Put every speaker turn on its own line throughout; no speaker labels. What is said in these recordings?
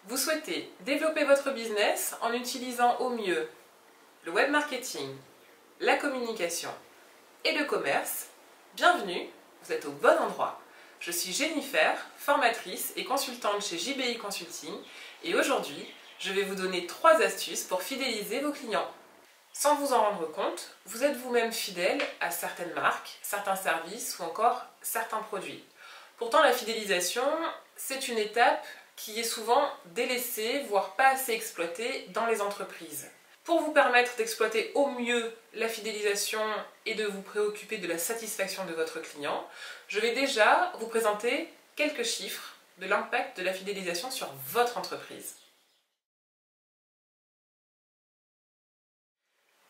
Vous souhaitez développer votre business en utilisant au mieux le web marketing, la communication et le commerce? Bienvenue, vous êtes au bon endroit. Je suis Jennifer, formatrice et consultante chez JBI Consulting et aujourd'hui, je vais vous donner 3 astuces pour fidéliser vos clients. Sans vous en rendre compte, vous êtes vous-même fidèle à certaines marques, certains services ou encore certains produits. Pourtant, la fidélisation, c'est une étape qui est souvent délaissée, voire pas assez exploitée dans les entreprises. Pour vous permettre d'exploiter au mieux la fidélisation et de vous préoccuper de la satisfaction de votre client, je vais déjà vous présenter quelques chiffres de l'impact de la fidélisation sur votre entreprise.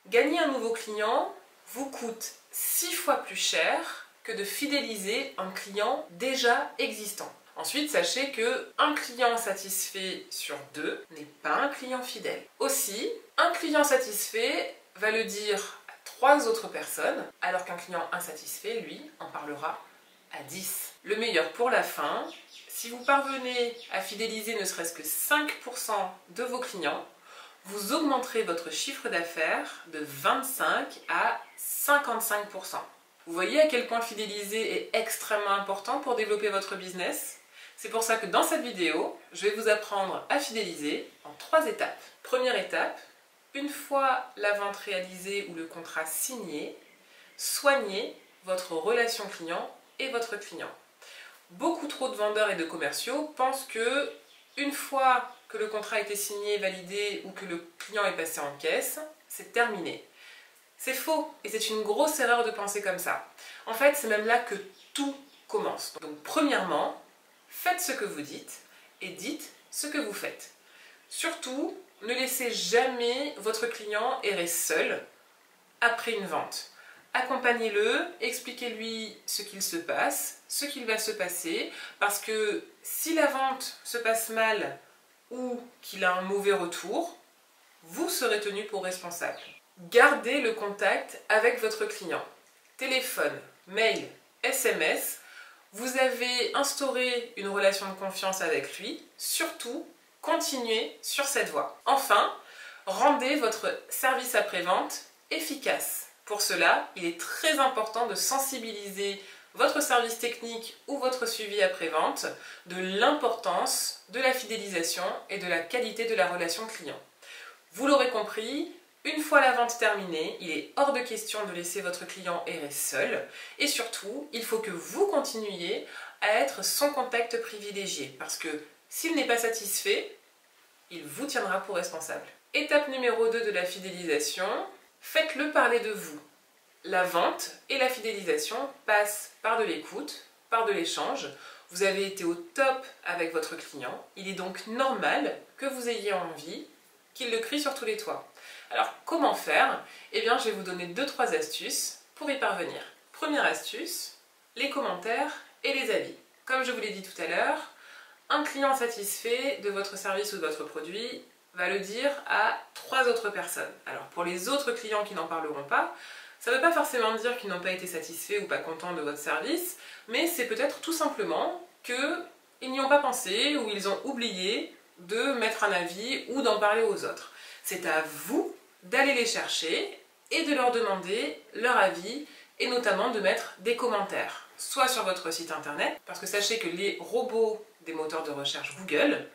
Gagner un nouveau client vous coûte 6 fois plus cher que de fidéliser un client déjà existant. Ensuite, sachez qu'un client satisfait sur 2 n'est pas un client fidèle. Aussi, un client satisfait va le dire à 3 autres personnes, alors qu'un client insatisfait, lui, en parlera à 10. Le meilleur pour la fin, si vous parvenez à fidéliser ne serait-ce que 5% de vos clients, vous augmenterez votre chiffre d'affaires de 25 à 55%. Vous voyez à quel point fidéliser est extrêmement important pour développer votre business? C'est pour ça que dans cette vidéo, je vais vous apprendre à fidéliser en 3 étapes. Première étape, une fois la vente réalisée ou le contrat signé, soignez votre relation client et votre client. Beaucoup trop de vendeurs et de commerciaux pensent que une fois que le contrat a été signé, validé ou que le client est passé en caisse, c'est terminé. C'est faux et c'est une grosse erreur de penser comme ça. En fait, c'est même là que tout commence. Donc premièrement, faites ce que vous dites et dites ce que vous faites. Surtout, ne laissez jamais votre client errer seul après une vente. Accompagnez-le, expliquez-lui ce qu'il se passe, ce qu'il va se passer, parce que si la vente se passe mal ou qu'il a un mauvais retour, vous serez tenu pour responsable. Gardez le contact avec votre client. Téléphone, mail, SMS, vous avez instauré une relation de confiance avec lui, surtout continuez sur cette voie. Enfin, rendez votre service après-vente efficace. Pour cela, il est très important de sensibiliser votre service technique ou votre suivi après-vente de l'importance de la fidélisation et de la qualité de la relation client. Vous l'aurez compris, une fois la vente terminée, il est hors de question de laisser votre client errer seul et surtout, il faut que vous continuiez à être son contact privilégié parce que s'il n'est pas satisfait, il vous tiendra pour responsable. Étape numéro 2 de la fidélisation, faites-le parler de vous. La vente et la fidélisation passent par de l'écoute, par de l'échange. Vous avez été au top avec votre client. Il est donc normal que vous ayez envie qu'il le crie sur tous les toits. Alors, comment faire? Eh bien, je vais vous donner 2-3 astuces pour y parvenir. Première astuce, les commentaires et les avis. Comme je vous l'ai dit tout à l'heure, un client satisfait de votre service ou de votre produit va le dire à 3 autres personnes. Alors, pour les autres clients qui n'en parleront pas, ça ne veut pas forcément dire qu'ils n'ont pas été satisfaits ou pas contents de votre service, mais c'est peut-être tout simplement qu'ils n'y ont pas pensé ou ils ont oublié de mettre un avis ou d'en parler aux autres. C'est à vous d'aller les chercher et de leur demander leur avis et notamment de mettre des commentaires, soit sur votre site internet, parce que sachez que les robots des moteurs de recherche Google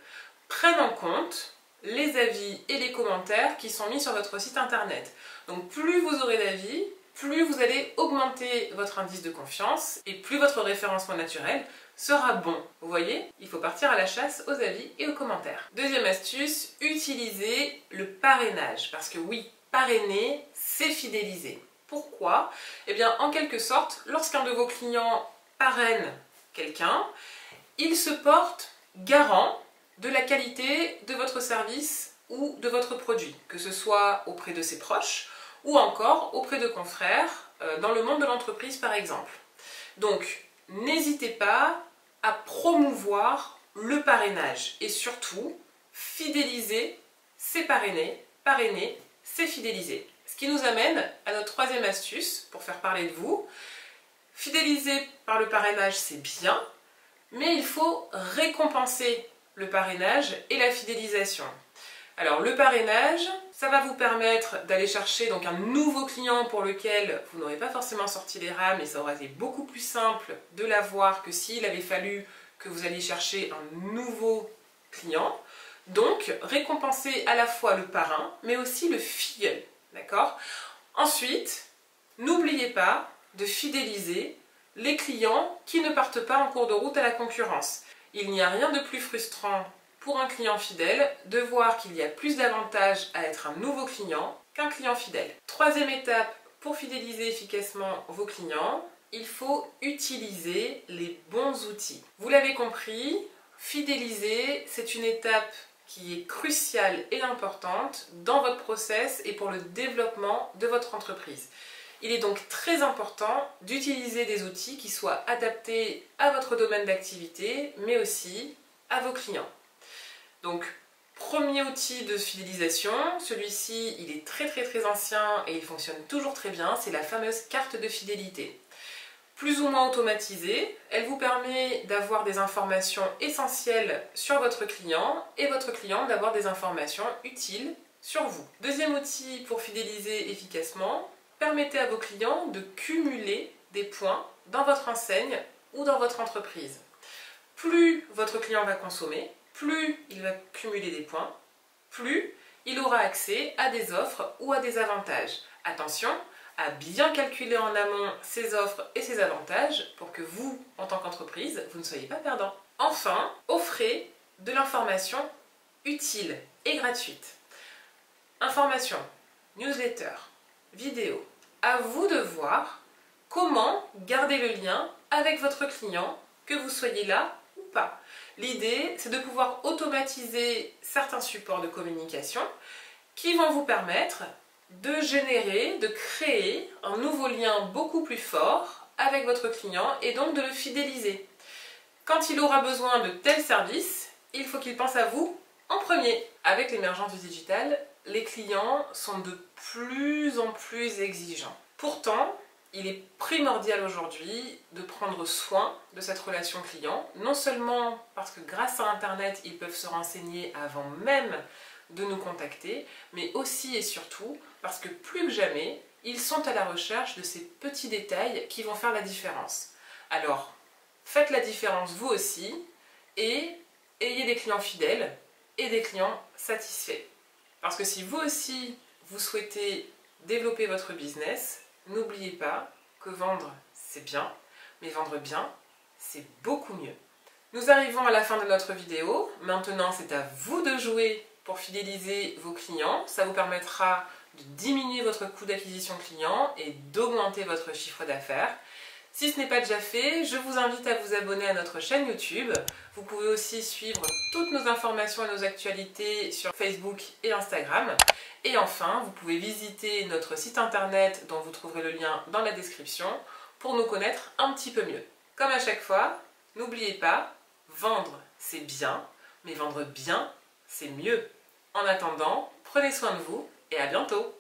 prennent en compte les avis et les commentaires qui sont mis sur votre site internet. Donc plus vous aurez d'avis, plus vous allez augmenter votre indice de confiance et plus votre référencement naturel sera bon. Vous voyez, il faut partir à la chasse aux avis et aux commentaires. Deuxième astuce, utilisez le parrainage. Parce que oui, parrainer, c'est fidéliser. Pourquoi? Eh bien, en quelque sorte, lorsqu'un de vos clients parraine quelqu'un, il se porte garant de la qualité de votre service ou de votre produit, que ce soit auprès de ses proches ou encore auprès de confrères dans le monde de l'entreprise par exemple. Donc, n'hésitez pas à promouvoir le parrainage et surtout, fidéliser, c'est parrainer, parrainer, c'est fidéliser. Ce qui nous amène à notre 3e astuce pour faire parler de vous. Fidéliser par le parrainage, c'est bien, mais il faut récompenser le parrainage et la fidélisation. Alors le parrainage, ça va vous permettre d'aller chercher donc un nouveau client pour lequel vous n'aurez pas forcément sorti les rames et ça aurait été beaucoup plus simple de l'avoir que s'il avait fallu que vous alliez chercher un nouveau client. Donc récompenser à la fois le parrain mais aussi le filleul, d'accord? Ensuite, n'oubliez pas de fidéliser les clients qui ne partent pas en cours de route à la concurrence. Il n'y a rien de plus frustrant pour un client fidèle de voir qu'il y a plus d'avantages à être un nouveau client qu'un client fidèle. Troisième étape pour fidéliser efficacement vos clients, il faut utiliser les bons outils. Vous l'avez compris, fidéliser, c'est une étape qui est cruciale et importante dans votre process et pour le développement de votre entreprise. Il est donc très important d'utiliser des outils qui soient adaptés à votre domaine d'activité, mais aussi à vos clients. Donc, premier outil de fidélisation, celui-ci il est très ancien et il fonctionne toujours très bien, c'est la fameuse carte de fidélité. Plus ou moins automatisée, elle vous permet d'avoir des informations essentielles sur votre client et votre client d'avoir des informations utiles sur vous. Deuxième outil pour fidéliser efficacement, permettez à vos clients de cumuler des points dans votre enseigne ou dans votre entreprise. Plus votre client va consommer, plus il va cumuler des points, plus il aura accès à des offres ou à des avantages. Attention à bien calculer en amont ces offres et ces avantages pour que vous, en tant qu'entreprise, vous ne soyez pas perdant. Enfin, offrez de l'information utile et gratuite. Information, newsletter, vidéo. À vous de voir comment garder le lien avec votre client, que vous soyez là ou pas. L'idée, c'est de pouvoir automatiser certains supports de communication qui vont vous permettre de générer, de créer un nouveau lien beaucoup plus fort avec votre client et donc de le fidéliser. Quand il aura besoin de tels services, il faut qu'il pense à vous en premier. Avec l'émergence du digital, les clients sont de plus en plus exigeants. Pourtant, il est primordial aujourd'hui de prendre soin de cette relation client, non seulement parce que grâce à Internet, ils peuvent se renseigner avant même de nous contacter, mais aussi et surtout parce que plus que jamais, ils sont à la recherche de ces petits détails qui vont faire la différence. Alors, faites la différence vous aussi et ayez des clients fidèles et des clients satisfaits. Parce que si vous aussi, vous souhaitez développer votre business, n'oubliez pas que vendre, c'est bien, mais vendre bien, c'est beaucoup mieux. Nous arrivons à la fin de notre vidéo. Maintenant, c'est à vous de jouer pour fidéliser vos clients. Ça vous permettra de diminuer votre coût d'acquisition client et d'augmenter votre chiffre d'affaires. Si ce n'est pas déjà fait, je vous invite à vous abonner à notre chaîne YouTube. Vous pouvez aussi suivre toutes nos informations et nos actualités sur Facebook et Instagram. Et enfin, vous pouvez visiter notre site internet dont vous trouverez le lien dans la description pour nous connaître un petit peu mieux. Comme à chaque fois, n'oubliez pas, vendre c'est bien, mais vendre bien c'est mieux. En attendant, prenez soin de vous et à bientôt!